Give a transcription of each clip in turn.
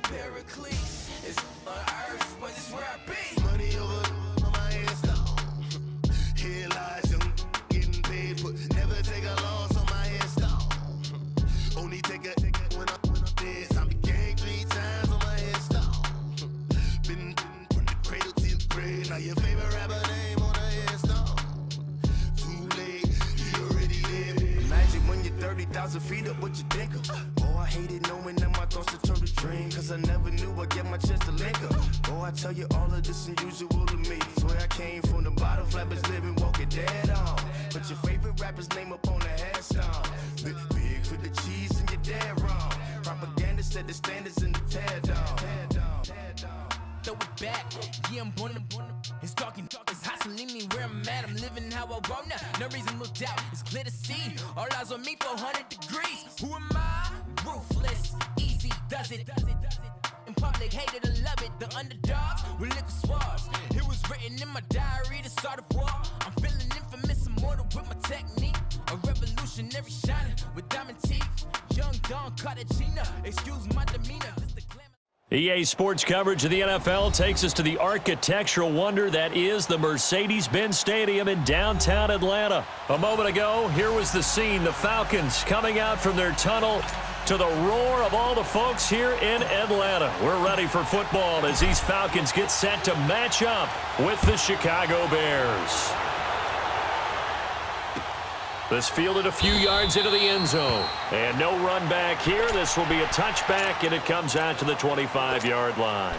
Pericles. It's on earth, but it's where I be. Money over on my install. Here lies young, getting paid, but never take a loss on my install. Only take a when I'm dead. I be gang 3 times on my install. Been from the cradle to the grave. Now your favorite rapper name on the install. Too late, you already there. Imagine when you're 30,000 feet up, what you think of? Oh, I hated knowing that my thoughts would turn to dream. Cause I never knew I'd get my chance to link up. Oh, I tell you all of this unusual to me. Swear I came from the bottom, flappers living, walking dead on. Put your favorite rapper's name up on the headstone. Big for the cheese and you're dead wrong. Propaganda set the standards in the tear down. Throw it back, yeah, I'm born. It's talking, it's hustling me where I'm at. I'm living how I want now. No reason to look out, it's clear to see. All eyes on me, 400 degrees. Who am I? Ruthless, easy, does it. In public, hated and love it. The underdogs with liquor swabs. It was written in my diary to start a war. I'm feeling infamous, immortal with my technique. A revolutionary shining with diamond teeth. Young Don Cartagena, excuse my demeanor. EA Sports coverage of the NFL takes us to the architectural wonder that is the Mercedes-Benz Stadium in downtown Atlanta. A moment ago, here was the scene. The Falcons coming out from their tunnel to the roar of all the folks here in Atlanta. We're ready for football as these Falcons get set to match up with the Chicago Bears. This fielded a few yards into the end zone. And no run back here. This will be a touchback, and it comes out to the 25-yard line.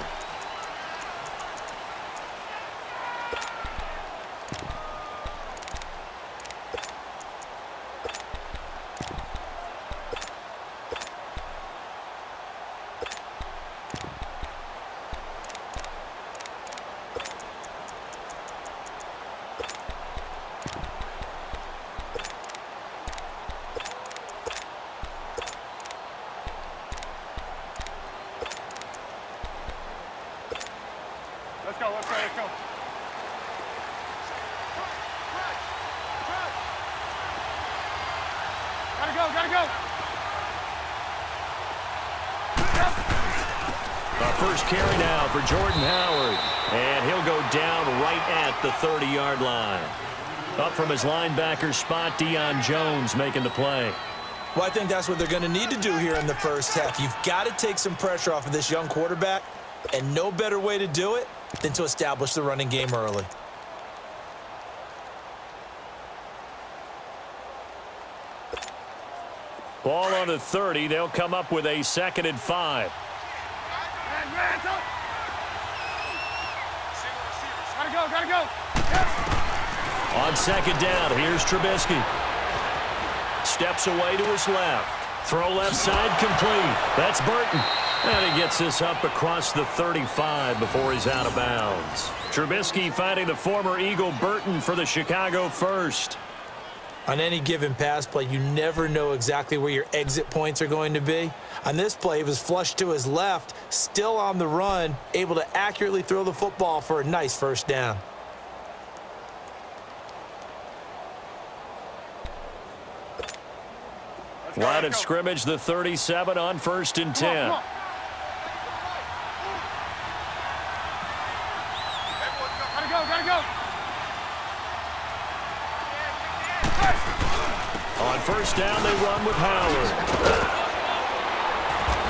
Let's go. Gotta go. Our first carry now for Jordan Howard. And he'll go down right at the 30-yard line. Up from his linebacker spot, Deion Jones making the play. Well, I think that's what they're going to need to do here in the first half. You've got to take some pressure off of this young quarterback, and no better way to do it than to establish the running game early. Ball on the 30. They'll come up with a 2nd and 5. Gotta go. On 2nd down, here's Trubisky. Steps away to his left. Throw left side complete. That's Burton. And he gets this up across the 35 before he's out of bounds. Trubisky finding the former Eagle Burton for the Chicago first. On any given pass play, you never know exactly where your exit points are going to be. On this play, he was flushed to his left, still on the run, able to accurately throw the football for a nice first down. Line of scrimmage, the 37 on 1st and 10. Gotta go. On 1st down, they run with Howard.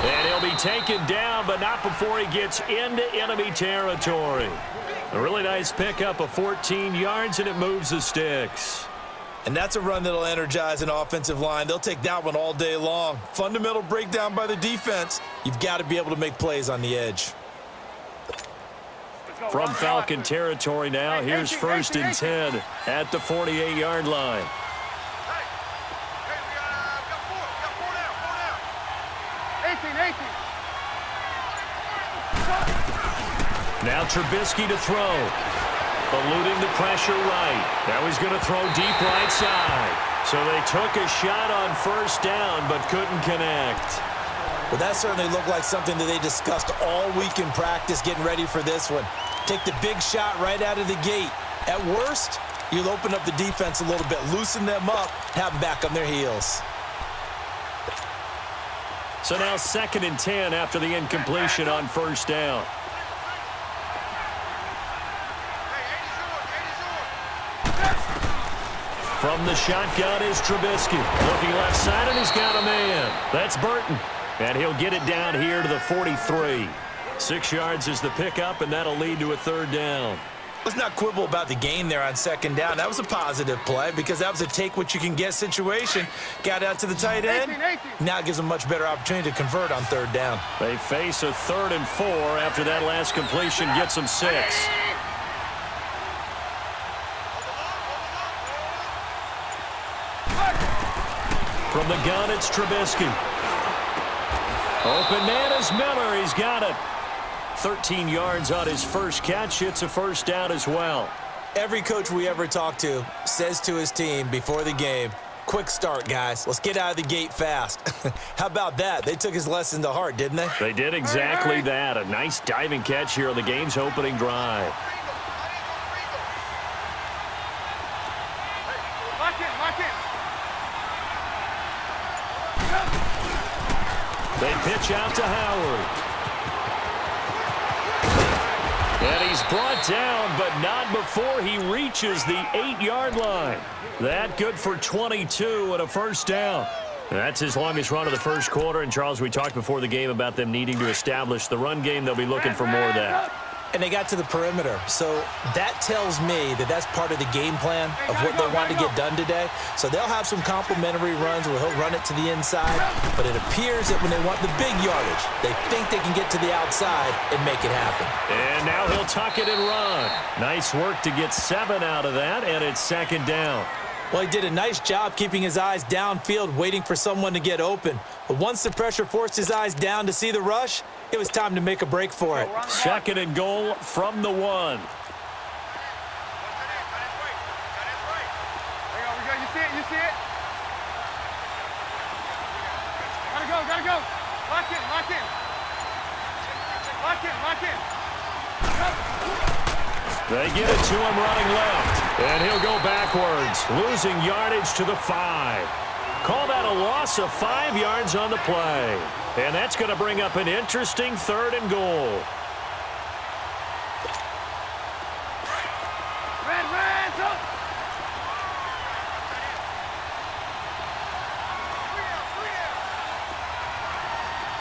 And he'll be taken down, but not before he gets into enemy territory. A really nice pickup of 14 yards, and it moves the sticks. And that's a run that'll energize an offensive line. They'll take that one all day long. Fundamental breakdown by the defense. You've got to be able to make plays on the edge. From Falcon territory now, here's 1st and 10 at the 48-yard line. Now Trubisky to throw. Eluding the pressure right. Now he's going to throw deep right side. So they took a shot on 1st down, but couldn't connect. Well, that certainly looked like something that they discussed all week in practice getting ready for this one. Take the big shot right out of the gate. At worst, you'll open up the defense a little bit, loosen them up, have them back on their heels. So now 2nd and 10 after the incompletion on first down. From the shotgun is Trubisky. Looking left side, and he's got a man. That's Burton. And he'll get it down here to the 43. 6 yards is the pickup, and that'll lead to a 3rd down. Let's not quibble about the gain there on 2nd down. That was a positive play because that was a take-what-you-can-get situation. Got out to the tight end. Now it gives them a much better opportunity to convert on 3rd down. They face a 3rd and 4 after that last completion gets them 6. From the gun, it's Trubisky. Open man is Miller. He's got it. 13 yards on his first catch. It's a 1st down as well. Every coach we ever talk to says to his team before the game, quick start, guys. Let's get out of the gate fast. How about that? They took his lesson to heart, didn't they? They did exactly that. A nice diving catch here on the game's opening drive. Lock it, lock it. They pitch out to Howard. And he's brought down, but not before he reaches the 8-yard line. That good for 22 and a 1st down. That's his longest run of the first quarter. And, Charles, we talked before the game about them needing to establish the run game. They'll be looking for more of that. And they got to the perimeter. So that tells me that that's part of the game plan of what they want to get done today. So they'll have some complimentary runs where he'll run it to the inside. But it appears that when they want the big yardage, they think they can get to the outside and make it happen. And now he'll tuck it and run. Nice work to get 7 out of that, and it's 2nd down. Well, he did a nice job keeping his eyes downfield, waiting for someone to get open. But once the pressure forced his eyes down to see the rush, it was time to make a break for it. 2nd and goal from the 1. There you go. You see it? You see it? Gotta go, gotta go. Lock in, lock in. Lock in, lock in. They get it to him running left. And he'll go backwards, losing yardage to the 5. Call that a loss of 5 yards on the play. And that's going to bring up an interesting 3rd and goal. Red, up.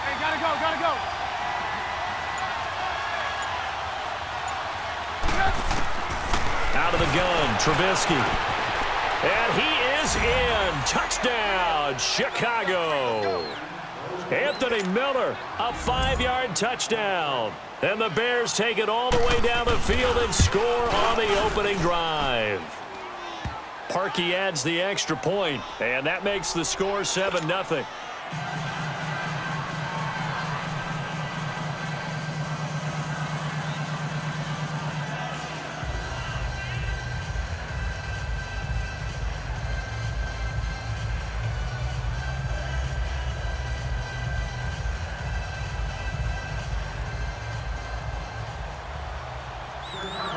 Hey, gotta go, gotta go. Out of the gun, Trubisky. And he is in. Touchdown, Chicago. Anthony Miller, a 5-yard touchdown. And the Bears take it all the way down the field and score on the opening drive. Parkey adds the extra point, and that makes the score 7-0.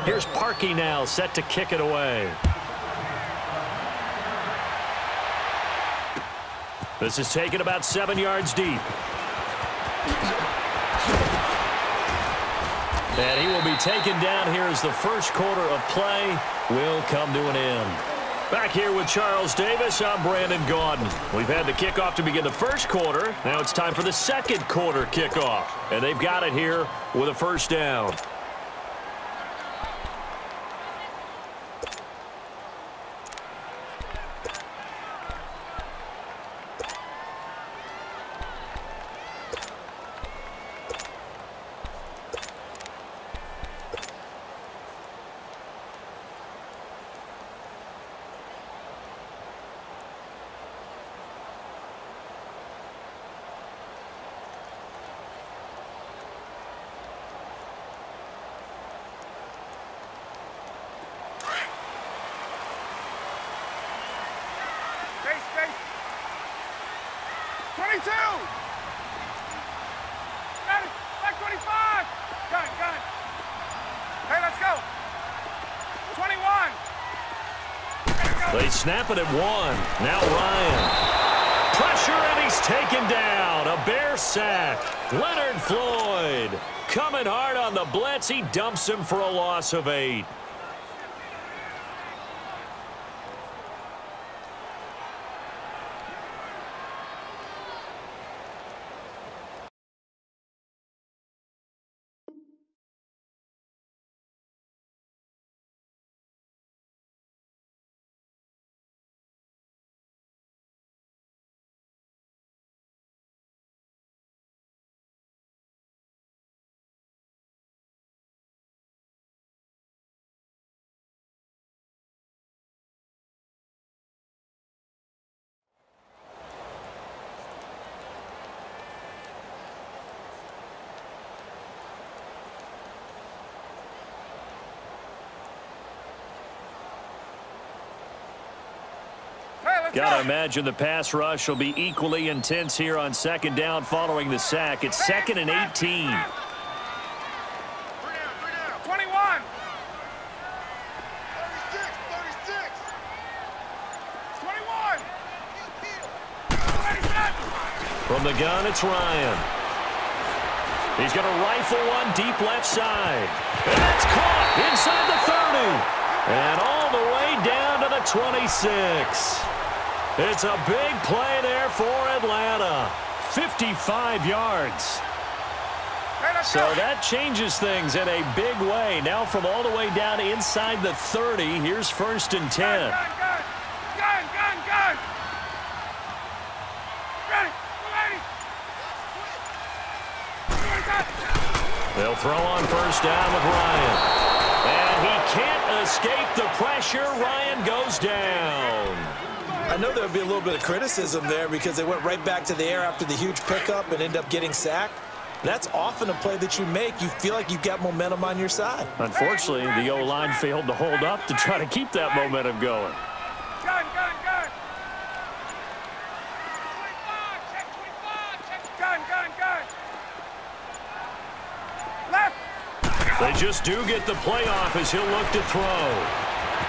Here's Parkey now, set to kick it away. This is taken about 7 yards deep. And he will be taken down here as the first quarter of play will come to an end. Back here with Charles Davis, I'm Brandon Gaudin. We've had the kickoff to begin the first quarter. Now it's time for the second quarter kickoff. And they've got it here with a 1st down. Space. 22. Got it. Back 25. Got it. Hey, let's go. 21. They snap it at 1. Now Ryan. Pressure, and he's taken down. A Bear sack. Leonard Floyd coming hard on the blitz. He dumps him for a loss of 8. Got to imagine the pass rush will be equally intense here on second down following the sack. It's 2nd and 18. 21. 36. 21. From the gun, it's Ryan. He's going to rifle one deep left side. And that's caught inside the 30. And all the way down to the 26. It's a big play there for Atlanta. 55 yards. So that changes things in a big way. Now from all the way down inside the 30, here's 1st and 10. Gun. Ready. They'll throw on 1st down with Ryan. And he can't escape the pressure. Ryan goes down. I know there would be a little bit of criticism there because they went right back to the air after the huge pickup and end up getting sacked. That's often a play that you make. You feel like you've got momentum on your side. Unfortunately, the O-line failed to hold up to try to keep that momentum going. Gun. Gun. Left. They just do get the play off as he'll look to throw.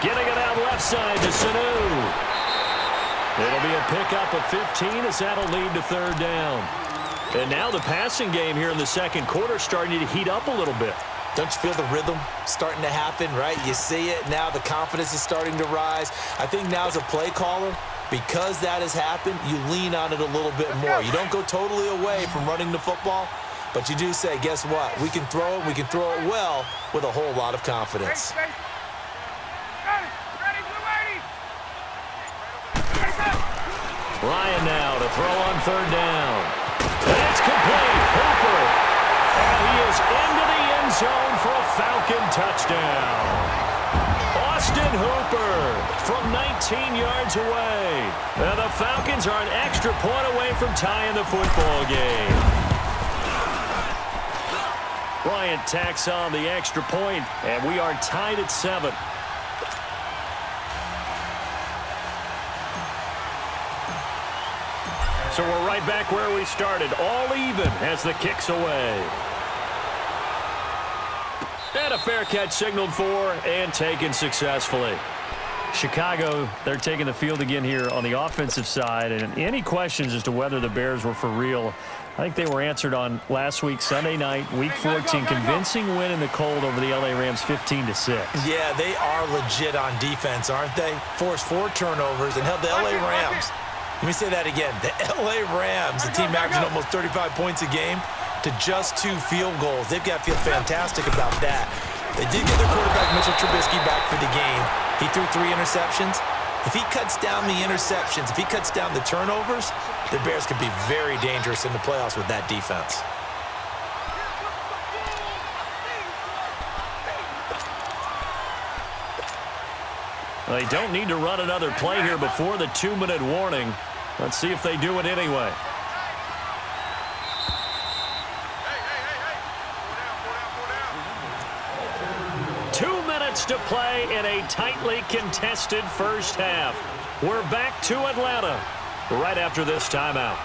Getting it out left side to Sanu. It'll be a pickup of 15 as that'll lead to 3rd down. And now the passing game here in the second quarter starting to heat up a little bit. Don't you feel the rhythm starting to happen, right? You see it now. The confidence is starting to rise. I think now as a play caller, because that has happened, you lean on it a little bit more. You don't go totally away from running the football, but you do say, guess what? We can throw it. We can throw it well with a whole lot of confidence. Ryan now to throw on 3rd down. And it's complete. Hooper. And he is into the end zone for a Falcon touchdown. Austin Hooper from 19 yards away. And the Falcons are an extra point away from tying the football game. Bryant tacks on the extra point, and we are tied at 7. So we're right back where we started, all even as the kick's away. And a fair catch signaled for and taken successfully. Chicago, they're taking the field again here on the offensive side. And any questions as to whether the Bears were for real, I think they were answered on last week, Sunday night, Week 14. Convincing win in the cold over the LA Rams, 15-6. Yeah, they are legit on defense, aren't they? Forced 4 turnovers and held the LA Rams. Let me say that again. The LA Rams, the team averaging almost 35 points a game, to just 2 field goals. They've got to feel fantastic about that. They did get their quarterback, Mitchell Trubisky, back for the game. He threw 3 interceptions. If he cuts down the interceptions, if he cuts down the turnovers, the Bears could be very dangerous in the playoffs with that defense. Well, they don't need to run another play here before the 2-minute warning. Let's see if they do it anyway. To play in a tightly contested first half. We're back to Atlanta right after this timeout.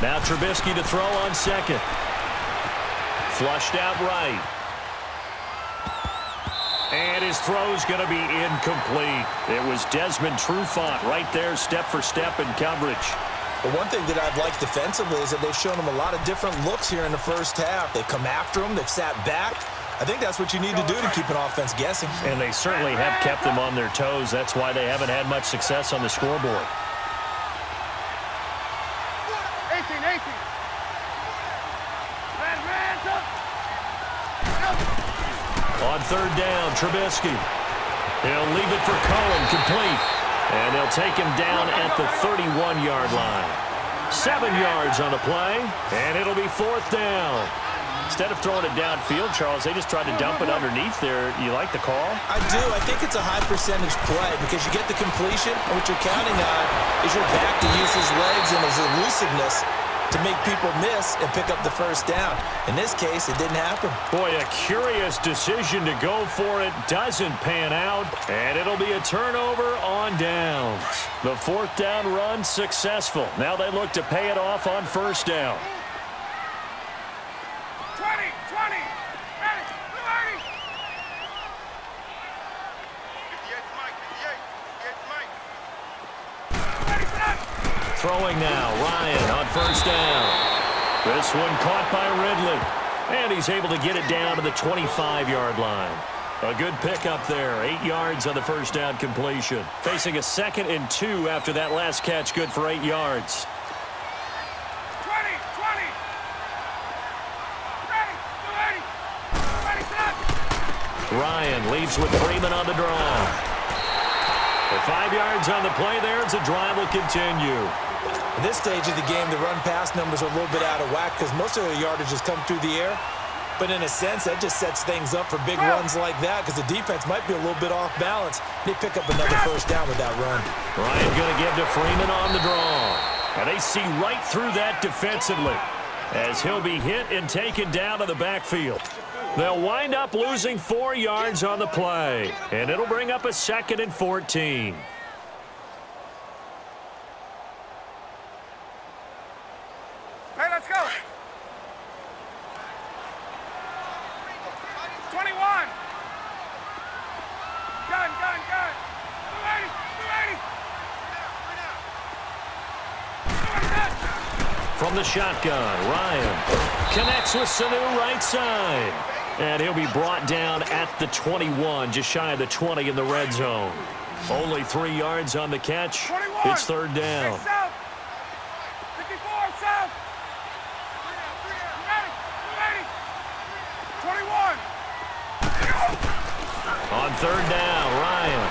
Now Trubisky to throw on 2nd. Flushed out right. And his throw's going to be incomplete. It was Desmond Trufant right there, step for step in coverage. The one thing that I've liked defensively is that they've shown him a lot of different looks here in the first half. They've come after him. They've sat back. I think that's what you need to do to keep an offense guessing. And they certainly have kept them on their toes. That's why they haven't had much success on the scoreboard. 18. On third down, Trubisky. He'll leave it for Cohen, complete. And they'll take him down at the 31-yard line. 7 yards on the play, and it'll be fourth down. Instead of throwing it downfield, Charles, they just tried to dump it underneath there. You like the call? I do. I think it's a high-percentage play because you get the completion, and what you're counting on is your back to use his legs and his elusiveness to make people miss and pick up the first down. In this case, it didn't happen. Boy, a curious decision to go for it. Doesn't pan out, and it'll be a turnover on downs. The fourth down run successful. Now they look to pay it off on first down. 20. Ready. 58 for that. Throwing now, Ryan on first down. This one caught by Ridley. And he's able to get it down to the 25-yard line. A good pickup there, 8 yards on the first down completion. Facing a 2nd and 2 after that last catch, good for 8 yards. 20. Ready for that. Ryan leaves with Freeman on the drive. The 5 yards on the play there as the drive will continue. At this stage of the game, the run-pass numbers are a little bit out of whack because most of their yardage has come through the air. But in a sense, that just sets things up for big runs like that because the defense might be a little bit off balance. They pick up another first down with that run. Ryan going to give to Freeman on the draw. And they see right through that defensively as he'll be hit and taken down to the backfield. They'll wind up losing 4 yards on the play. And it'll bring up a 2nd and 14. Hey, let's go. 21. Gun. 280. From the shotgun, Ryan connects with Sanu right side. And he'll be brought down at the 21, just shy of the 20 in the red zone. Only 3 yards on the catch. 21. It's third down. 54 south. 21. On third down, Ryan.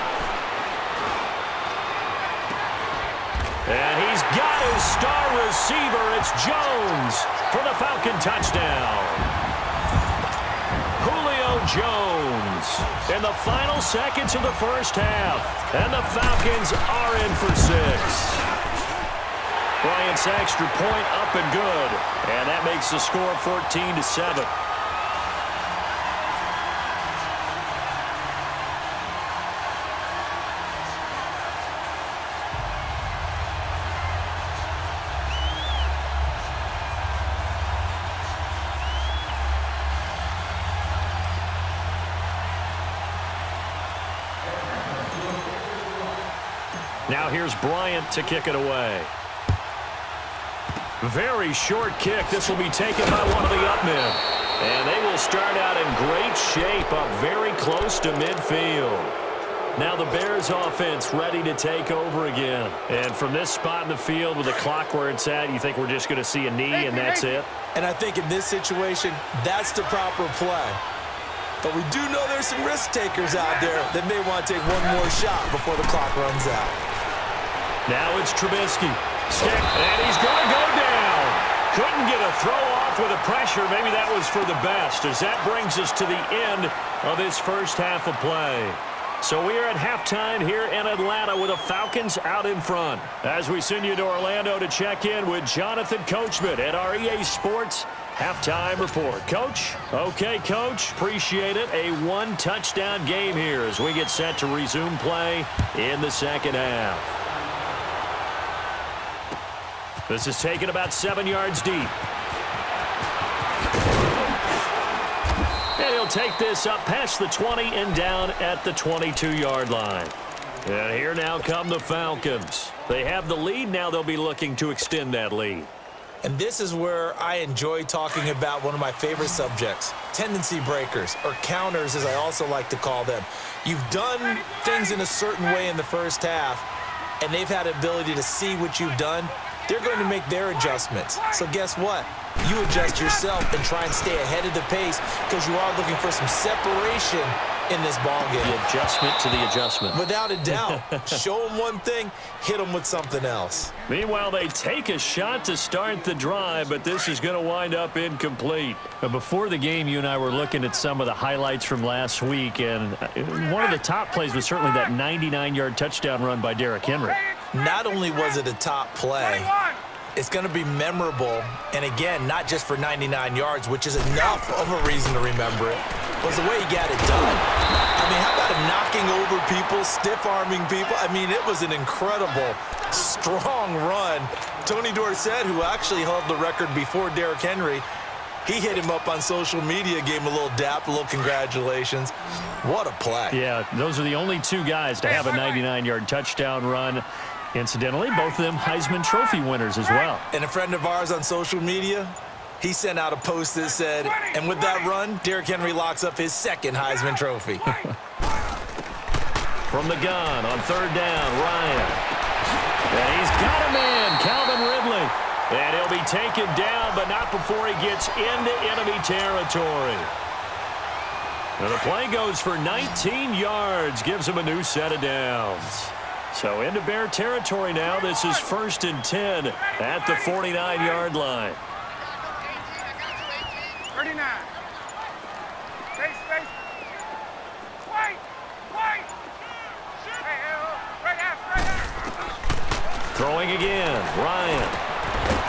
And he's got his star receiver. It's Jones for the Falcon touchdown. Julio Jones in the final seconds of the first half. And the Falcons are in for 6. Bryant's extra point up and good. And that makes the score 14-7. Now here's Bryant to kick it away. Very short kick. This will be taken by one of the up men. And they will start out in great shape up very close to midfield. Now the Bears offense ready to take over again. And from this spot in the field with the clock where it's at, you think we're just going to see a knee and that's it? And I think in this situation, that's the proper play. But we do know there's some risk takers out there that may want to take one more shot before the clock runs out. Now it's Trubisky. Stick, and he's going to go down. Couldn't get a throw off with the pressure. Maybe that was for the best, as that brings us to the end of this first half of play. So we are at halftime here in Atlanta with the Falcons out in front. As we send you to Orlando to check in with Jonathan Coachman at our EA Sports Halftime Report. Coach? Okay, Coach. Appreciate it. A one-touchdown game here as we get set to resume play in the second half. This is taken about 7 yards deep. And he'll take this up past the 20 and down at the 22-yard line. And here now come the Falcons. They have the lead. Now they'll be looking to extend that lead. And this is where I enjoy talking about one of my favorite subjects, tendency breakers, or counters as I also like to call them. You've done things in a certain way in the first half, and they've had the ability to see what you've done. They're going to make their adjustments. So guess what? You adjust yourself and try and stay ahead of the pace because you are looking for some separation in this ball game. The adjustment to the adjustment. Without a doubt. Show them one thing, hit them with something else. Meanwhile, they take a shot to start the drive, but this is going to wind up incomplete. Before the game, you and I were looking at some of the highlights from last week, and one of the top plays was certainly that 99-yard touchdown run by Derrick Henry. Not only was it a top play, it's going to be memorable, and again, not just for 99 yards, which is enough of a reason to remember it, was the way he got it done. I mean, how about him knocking over people, stiff-arming people? I mean, it was an incredible, strong run. Tony Dorsett, who actually held the record before Derrick Henry, he hit him up on social media, gave him a little dap, a little congratulations. What a play. Yeah, those are the only two guys to have a 99-yard touchdown run. Incidentally, both of them Heisman Trophy winners as well. And a friend of ours on social media, he sent out a post that said, and with that run, Derrick Henry locks up his second Heisman Trophy. From the gun on third down, Ryan. And he's got a man, Calvin Ridley. And he'll be taken down, but not before he gets into enemy territory. And the play goes for 19 yards, gives him a new set of downs. So into Bear territory now. This is 1st and 10 at the 49-yard line. 39. Space. Wait. Hey, right out. Throwing again, Ryan.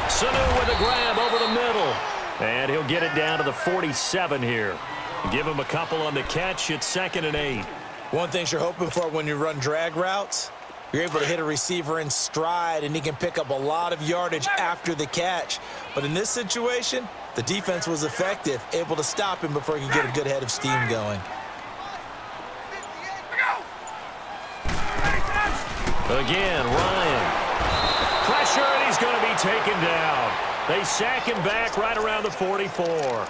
Sanu with a grab over the middle. And he'll get it down to the 47 here. Give him a couple on the catch. It's 2nd and 8. One thing you're hoping for when you run drag routes, you're able to hit a receiver in stride, and he can pick up a lot of yardage after the catch. But in this situation, the defense was effective, able to stop him before he could get a good head of steam going. Again, Ryan. Pressure, and he's going to be taken down. They sack him back right around the 44.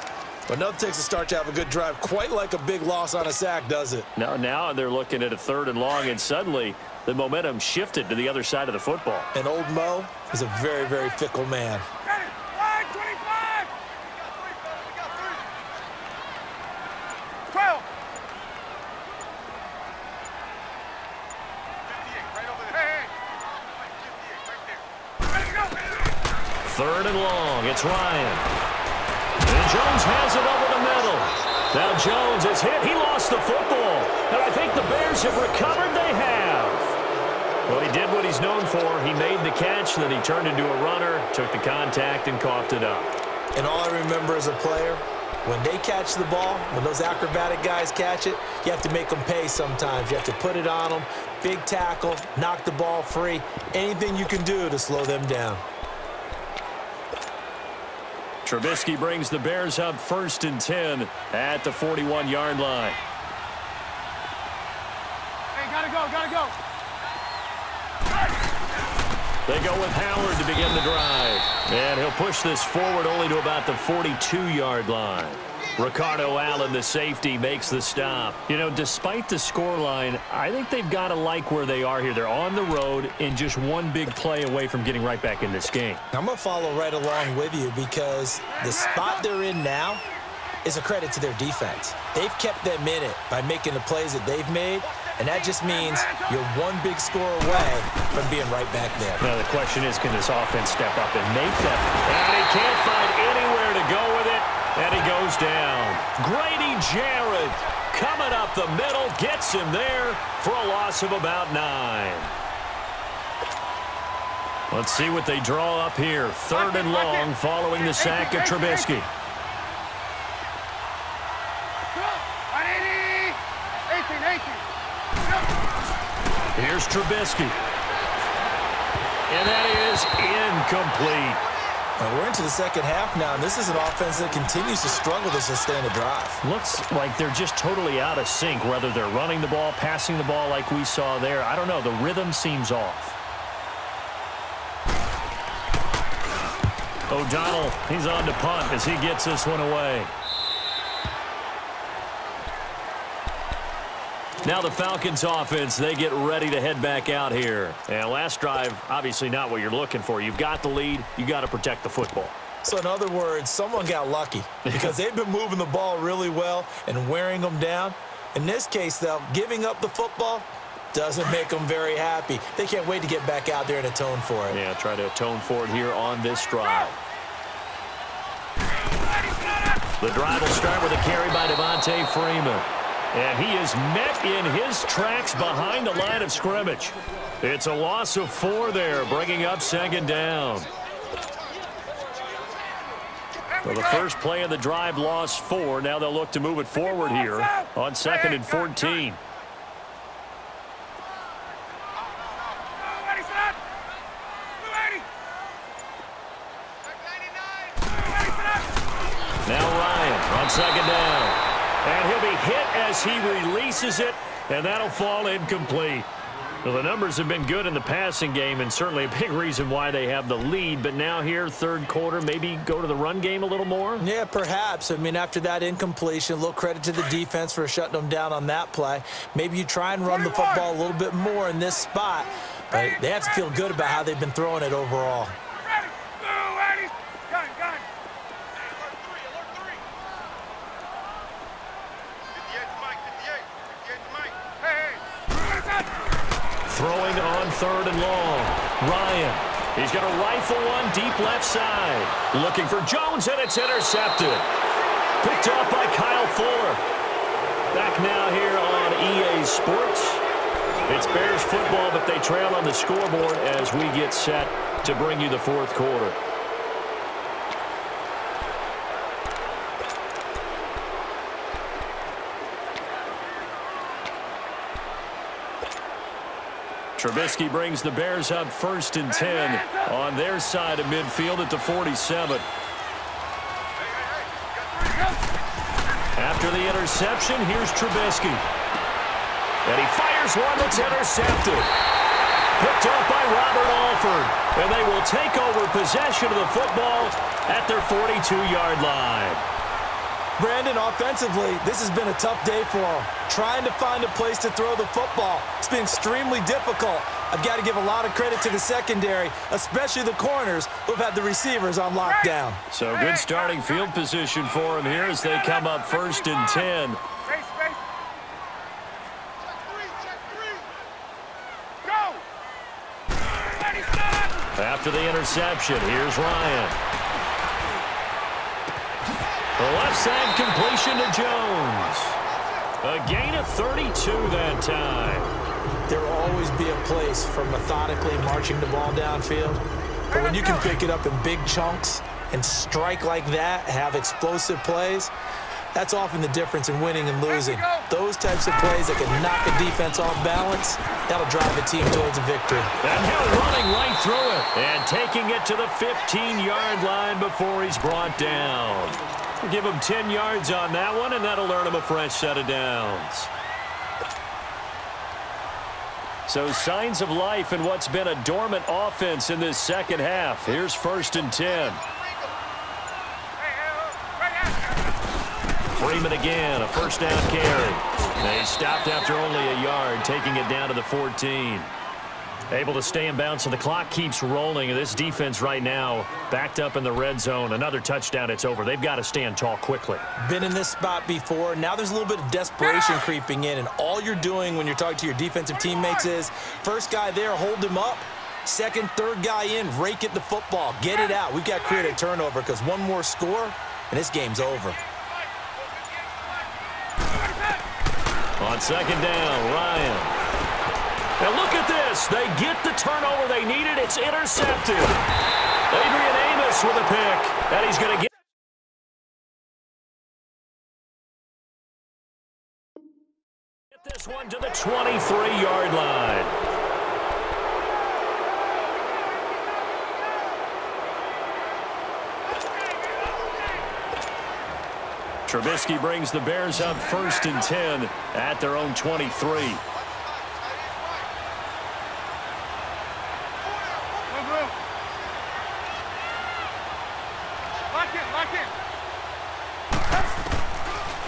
But nothing takes a start to have a good drive quite like a big loss on a sack, does it? Now they're looking at a 3rd and long, and suddenly the momentum shifted to the other side of the football. And old Mo is a very, very fickle man. 25. 12. 3rd and long. It's Ryan. And Jones has it over the middle. Now Jones is hit. He lost the football. And I think the Bears have recovered. They have. Well, he did what he's known for. He made the catch, then he turned into a runner, took the contact, and coughed it up. And all I remember as a player, when they catch the ball, when those acrobatic guys catch it, you have to make them pay sometimes. You have to put it on them, big tackle, knock the ball free, anything you can do to slow them down. Trubisky brings the Bears up 1st and 10 at the 41-yard line. Hey, gotta go. They go with Howard to begin the drive. And he'll push this forward only to about the 42-yard line. Ricardo Allen, the safety, makes the stop. You know, despite the scoreline, I think they've got to like where they are here. They're on the road and just one big play away from getting right back in this game. I'm going to follow right along with you because the spot they're in now is a credit to their defense. They've kept them in it by making the plays that they've made, and that just means you're one big score away from being right back there. Now, the question is, can this offense step up and make that? And he can't find anywhere to go with it, and he goes down. Grady Jarrett coming up the middle, gets him there for a loss of about 9. Let's see what they draw up here. 3rd and long following the sack of Trubisky. 18. Here's Trubisky. And that is incomplete. And we're into the second half now, and this is an offense that continues to struggle to sustain a drive. Looks like they're just totally out of sync, whether they're running the ball, passing the ball like we saw there. I don't know. The rhythm seems off. O'Donnell, he's on to punt as he gets this one away. Now the Falcons offense, they get ready to head back out here. And last drive, obviously not what you're looking for. You've got the lead. You got to protect the football. So in other words, someone got lucky because they've been moving the ball really well and wearing them down. In this case, though, giving up the football doesn't make them very happy. They can't wait to get back out there and atone for it. Yeah, try to atone for it here on this drive. The drive will start with a carry by Devontae Freeman. And he is met in his tracks behind the line of scrimmage. It's a loss of 4 there, bringing up second down. Well, the first play of the drive lost 4. Now they'll look to move it forward here on 2nd and 14. Now Ryan on second down. And he'll be hit as he releases it, and that'll fall incomplete. Well, the numbers have been good in the passing game, and certainly a big reason why they have the lead. But now here, third quarter, maybe go to the run game a little more? Yeah, perhaps. I mean, after that incompletion, a little credit to the defense for shutting them down on that play. Maybe you try and run the football a little bit more in this spot. But they have to feel good about how they've been throwing it overall. Throwing on 3rd and long. Ryan. He's going to rifle one deep left side. Looking for Jones, and it's intercepted. Picked up by Kyle Fuller. Back now here on EA Sports. It's Bears football, but they trail on the scoreboard as we get set to bring you the fourth quarter. Trubisky brings the Bears up 1st and 10 on their side of midfield at the 47. After the interception, here's Trubisky. And he fires one that's intercepted. Picked up by Robert Alford. And they will take over possession of the football at their 42-yard line. Brandon, offensively, this has been a tough day for them. Trying to find a place to throw the football. It's been extremely difficult. I've got to give a lot of credit to the secondary, especially the corners who've had the receivers on lockdown. So good starting field position for them here as they come up 1st and 10. After the interception, here's Ryan. The left side completion to Jones. A gain of 32 that time. There will always be a place for methodically marching the ball downfield. But when you can pick it up in big chunks and strike like that, have explosive plays, that's often the difference in winning and losing. Those types of plays that can knock a defense off balance, that'll drive a team towards a victory. And Hill running right through it and taking it to the 15-yard line before he's brought down. Give him 10 yards on that one, and that'll earn him a fresh set of downs. So signs of life in what's been a dormant offense in this second half. Here's 1st and 10. Freeman again, a first down carry. They stopped after only a yard, taking it down to the 14. Able to stay in bounds, so the clock keeps rolling. And this defense right now backed up in the red zone. Another touchdown, it's over. They've got to stand tall quickly. Been in this spot before. Now there's a little bit of desperation creeping in, and all you're doing when you're talking to your defensive teammates is first guy there, hold him up. Second, third guy in, rake at the football. Get it out. We've got to create a turnover because one more score, and this game's over. On second down, Ryan. Now look at this. They get the turnover they needed. It's intercepted. Adrian Amos with a pick. And he's going to get this one to the 23-yard line. Trubisky brings the Bears up 1st and 10 at their own 23.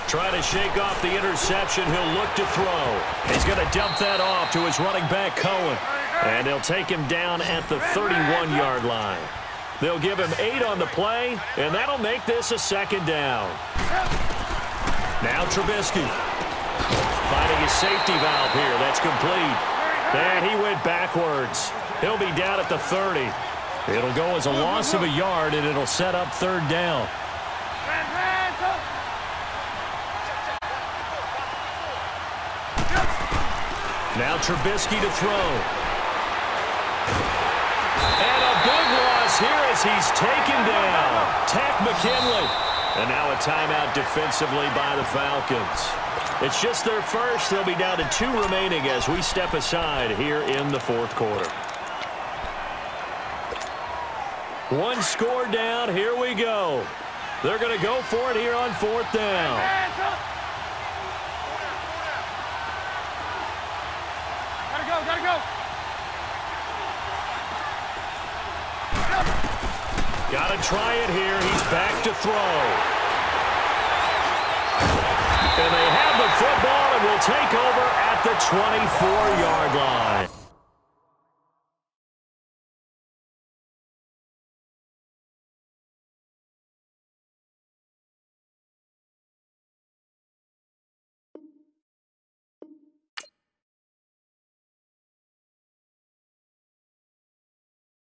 Trying to shake off the interception. He'll look to throw. He's going to dump that off to his running back, Cohen. And they'll take him down at the 31-yard line. They'll give him 8 on the play, and that'll make this a 2nd down. Now Trubisky finding his safety valve here. That's complete. And he went backwards. He'll be down at the 30. It'll go as a loss of a yard, and it'll set up 3rd down. Now Trubisky to throw. And a big loss here as he's taken down. Takk McKinley. And now a timeout defensively by the Falcons. It's just their first. They'll be down to 2 remaining as we step aside here in the 4th quarter. 1 score down. Here we go. They're going to go for it here on 4th down. Gotta go. Gotta try it here. He's back to throw. And they have the football and will take over at the 24-yard